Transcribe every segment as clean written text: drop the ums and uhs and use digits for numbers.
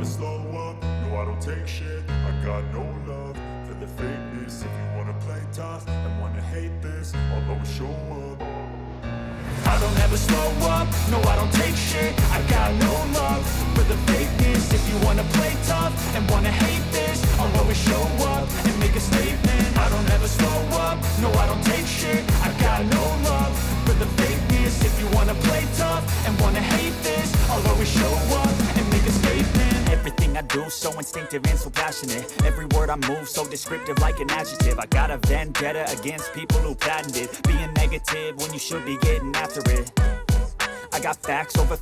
slow up, no I don't take shit. I got no love for the fakeness. If you wanna play tough and wanna hate this, I'll always show up. I don't ever slow up, no I don't take shit. I got no love for the fakeness. If you wanna play tough and wanna hate this, I'll always show up and make a statement. I don't ever slow up, no I don't take shit. I got no love for the fakeness. If you wanna play tough and wanna hate this, I'll always show up and make a statement. Everything I do so instinctive and so passionate. Every word I move so descriptive like an adjective. I got a vendetta against people who patented being negative when you should be getting after it. I got facts over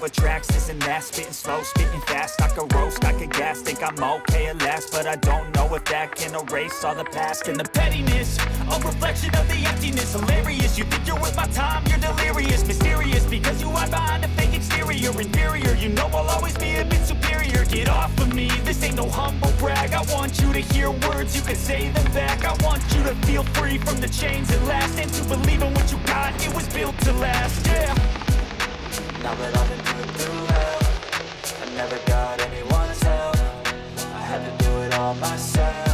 tracks, this and that. Spitting slow, spitting fast, I could roast, I could gas. Think I'm okay at last, but I don't know if that can erase all the past. And the pettiness, a reflection of the emptiness. Hilarious, you think you're worth my time, you're delirious. Mysterious, because you hide behind a fake exterior. Inferior, you know I'll always be a bit superior. Get off of me, this ain't no humble brag. I want you to hear words, you can say them back. I want you to feel free from the chains that last, and to believe in what you got, it was built to last, yeah. Now that I've been through hell, I never got anyone's help. I had to do it all myself.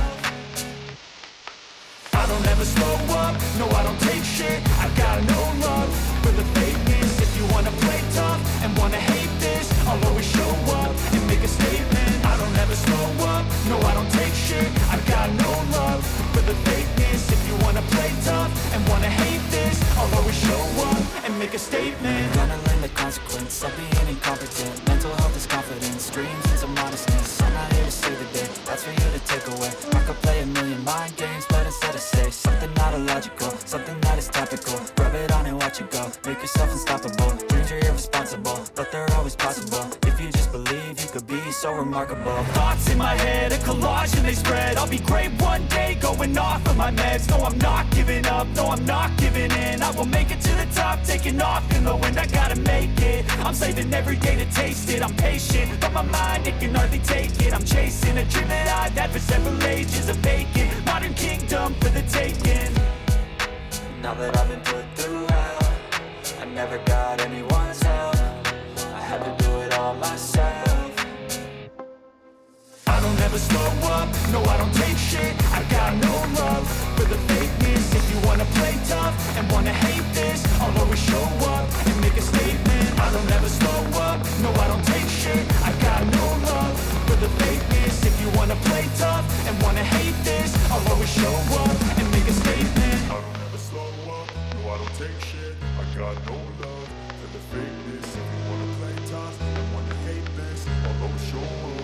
I don't ever slow up, no I don't take shit. I got no love for the fakeness. If you wanna play tough and wanna hate this, I'll always show up and make a statement. I don't ever slow up, no I don't take shit. I got no love for the fakeness. If you wanna play tough and wanna hate this, I'll always show up and make a statement. Gonna learn the consequence of being incompetent. Mental health is confidence, dreams and some modestness. I'm not here to save the day, that's for you to take away. I could play a million mind games, but instead I say something not illogical, something that is topical. Rub it on and watch it go, make yourself unstoppable. Dreams are irresponsible, but they're always possible. If you just believe, you could be so remarkable. Thoughts in my head, a collage and they spread. I'll be great one day, going off of my meds. No, I'm not giving up, no, I'm not giving in. I will make it to the top, taking off in the wind. I gotta make it, I'm saving every day to taste it. I'm patient, but my mind, it can hardly take it. I'm chasing a dream that I've had for several ages. A vacant, modern kingdom for the taking. Now that I've been put through hell, I never got anyone's help. I had to do it all myself. I don't ever slow up, no I don't take shit. I got no love for the fakeness. If you wanna play tough and wanna hate this, I'll always show up and make a statement. I don't ever slow up, no I don't take shit. I got no love for the fakeness. If you wanna play tough and wanna hate this, I'll always show up and make a statement. I don't ever slow up, no I don't take shit. I got no love for the fakeness. If you wanna play tough and wanna hate this, I'll always show up.